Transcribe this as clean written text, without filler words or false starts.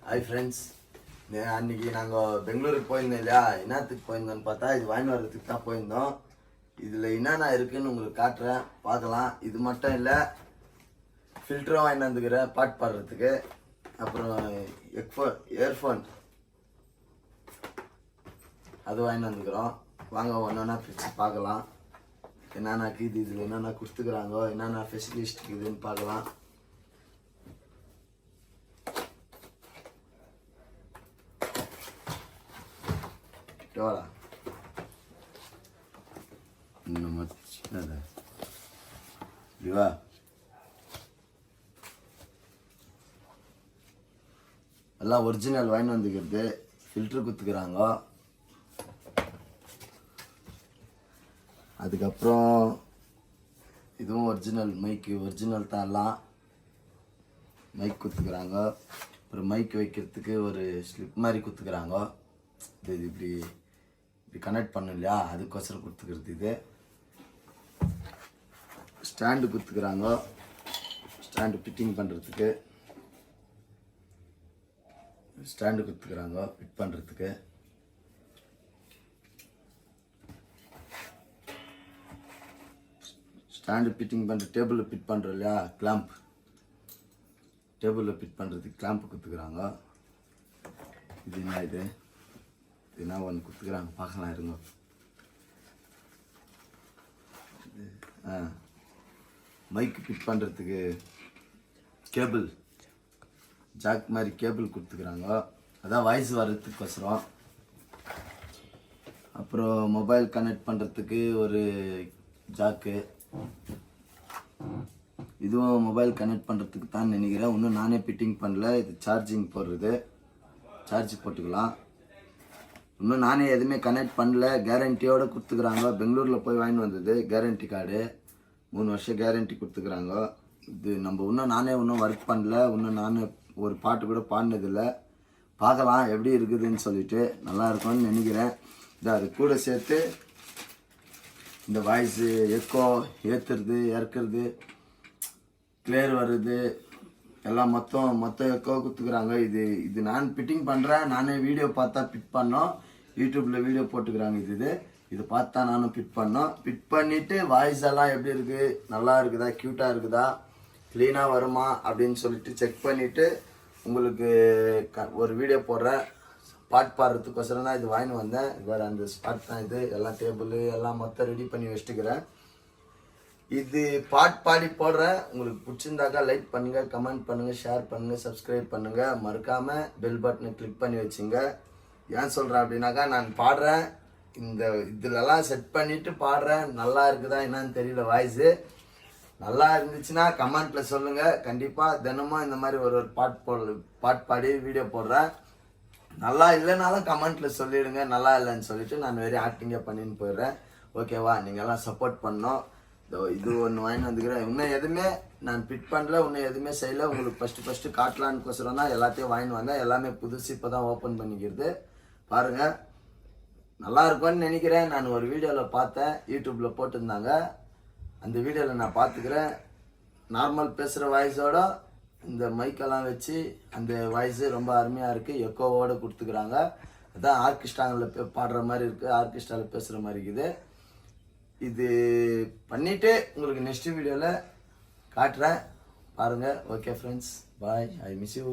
Hi friends, அன்றைக்கி நாங்கள் பெங்களூருக்கு போயிருந்தோம் இல்லையா? என்னத்துக்கு போயிருந்தோன்னு பார்த்தா இது வாங்கி வர்றதுக்கு தான் போயிருந்தோம். இதில் என்னென்ன இருக்குதுன்னு உங்களுக்கு காட்டுறேன், பார்க்கலாம். இது மட்டும் இல்லை, ஃபில்டரும் வாங்கி வந்துக்கிறேன் பாட்டு பாடுறதுக்கு. அப்புறம் இயர்ஃபோன் அது வாங்கி வந்துக்கிறோம். வாங்க ஒன்றா பிரித்து பார்க்கலாம். என்னென்ன இருக்குது, இதில் என்னென்ன கொடுத்துக்கிறாங்க, என்னென்ன ஃபெசிலிஸ்ட் இருக்குதுன்னு பார்க்கலாம். Ora. Non mi accende. Di va. எல்லாம் ஒரிஜினல் வாங்கி வந்துக்கிறது. ஃபில்டர் குத்துக்கிறாங்க. அதுக்கப்புறம் இதுவும் ஒரிஜினல் மைக்கு, ஒரிஜினல் தான் எல்லாம். மைக் குத்துக்கிறாங்க. அப்புறம் மைக் வைக்கிறதுக்கு ஒரு ஸ்லிப் மாதிரி குத்துக்கிறாங்க. இது இப்படி கனெக்ட் பண்ணும் இல்லையா, அதுக்கோசரம் கொடுத்துக்கிறது. இது ஸ்டாண்டு கொடுத்துக்கிறாங்க, ஸ்டாண்டு ஃபிட்டிங் பண்ணுறதுக்கு. ஸ்டாண்டு கொடுத்துக்கிறாங்க ஃபிட் பண்ணுறதுக்கு. ஸ்டாண்டு ஃபிட்டிங் பண்ணுற டேபிளில் ஃபிட் பண்ணுறோம் இல்லையா, கிளாம்ப். டேபிளில் ஃபிட் பண்ணுறதுக்கு கிளாம்ப் கொடுத்துக்கிறாங்க. இது என்ன இது என்ன ஒன்று கொடுத்துக்கிறாங்க, பார்க்கலாம் இருங்க. மைக்கு ஃபிட் பண்ணுறதுக்கு கேபிள், ஜாக் மாதிரி கேபிள் கொடுத்துக்கிறாங்க. அதான் வாய்ஸ் வர்றதுக்கோசரம். அப்புறம் மொபைல் கனெக்ட் பண்ணுறதுக்கு ஒரு ஜாக்கு. இதுவும் மொபைல் கனெக்ட் பண்ணுறதுக்கு தான் நினைக்கிறேன். இன்னும் நானே ஃபிட்டிங் பண்ணல. இது சார்ஜிங் போடுறது, சார்ஜ் போட்டுக்கலாம். இன்னும் நானே எதுவுமே கனெக்ட் பண்ணல. கேரண்டியோடு கொடுத்துக்கிறாங்க. பெங்களூரில் போய் வாங்கிட்டு வந்தது கேரண்டி கார்டு. 3 வருஷம் கேரண்டி கொடுத்துக்கிறாங்க. இது நம்ம இன்னும் ஒர்க் பண்ணல. இன்னும் நானே ஒரு பாட்டு கூட பாடினதில்லை. பார்க்கலாம் எப்படி இருக்குதுன்னு சொல்லிட்டு. நல்லா இருக்கும்னு நினைக்கிறேன். இது அது கூட சேர்த்து இந்த வாய்ஸு எக்கோ ஏற்றுறது, இறக்குறது, கிளியர் வருது எல்லாம் மொத்தம் எக்கோ கொடுத்துக்கிறாங்க. இது நான் ஃபிட்டிங் பண்ணுறேன். நானே வீடியோ பார்த்தா ஃபிட் பண்ணோம். யூடியூப்பில் வீடியோ போட்டுக்கிறாங்க. இது பார்த்தா நானும் ஃபிட் பண்ணோம். ஃபிட் பண்ணிவிட்டு வாய்ஸ் எல்லாம் எப்படி இருக்குது, நல்லா இருக்குதா, க்யூட்டாக இருக்குதா, க்ளீனாக வருமா அப்படின்னு சொல்லிட்டு செக் பண்ணிவிட்டு உங்களுக்கு ஒரு வீடியோ போடுறேன். பாட்டு பாடுறதுக்கோசரம் தான் இது வாங்கிட்டு வந்தேன். வேறு அந்த ஸ்பாட் தான் இது. எல்லாம் டேபிள் எல்லாம் மொத்தம் ரெடி பண்ணி வச்சுட்டுக்கிறேன். இது பாட்டு பாடி போடுறேன். உங்களுக்கு பிடிச்சிருந்தாக்கா லைக் பண்ணுங்கள், கமெண்ட் பண்ணுங்கள், ஷேர் பண்ணுங்கள், சப்ஸ்கிரைப் பண்ணுங்கள். மறக்காமல் பெல் பட்டனை கிளிக் பண்ணி வச்சுங்க. ஏன் சொல்கிறேன் அப்படின்னாக்கா, நான் பாடுறேன், இதிலெல்லாம் செட் பண்ணிவிட்டு பாடுறேன். நல்லா இருக்குதா என்னன்னு தெரியல. வாய்ஸு நல்லா இருந்துச்சுன்னா கமெண்ட்டில் சொல்லுங்கள். கண்டிப்பாக தினமும் இந்த மாதிரி ஒரு பாட்டு பாடி வீடியோ போடுறேன். நல்லா இல்லைனாலும் கமெண்ட்டில் சொல்லிவிடுங்க. நல்லா இல்லைன்னு சொல்லிவிட்டு நான் வெறும் ஆக்டிங்காக பண்ணின்னு போயிடுறேன். ஓகேவா? நீங்கள்லாம் சப்போர்ட் பண்ணோம். இது ஒன்று வாங்கி வந்துக்கிறேன். இன்னும் எதுவுமே நான் ஃபிட் பண்ணல, இன்னும் எதுவுமே செய்யலை. உங்களுக்கு ஃபஸ்ட்டு காட்டலான்னுக்கோசரம் தான் எல்லாத்தையும் வாங்கி வந்தேன். எல்லாமே புதுசு, இப்போ தான் ஓப்பன் பண்ணிக்கிறது. பாருங்கள், நல்லா இருக்கும்னு நினைக்கிறேன். நான் ஒரு வீடியோவில் பார்த்தேன், யூடியூப்பில் போட்டிருந்தாங்க. அந்த வீடியோவில் நான் பார்த்துக்கிறேன். நார்மல் பேசுகிற வாய்ஸோட இந்த மைக்கெல்லாம் வச்சு அந்த வாய்ஸு ரொம்ப அருமையாக இருக்குது. எக்கோவோடு கொடுத்துக்கிறாங்க. அதான் ஆர்கெஸ்ட்ராவில் பாடுற மாதிரி இருக்குது, ஆர்கெஸ்ட்ராவில் பேசுகிற மாதிரி இருக்குது. இது பண்ணிவிட்டு உங்களுக்கு நெக்ஸ்ட் வீடியோவில் காட்டுறேன். பாருங்கள். Okay friends, bye. I miss you.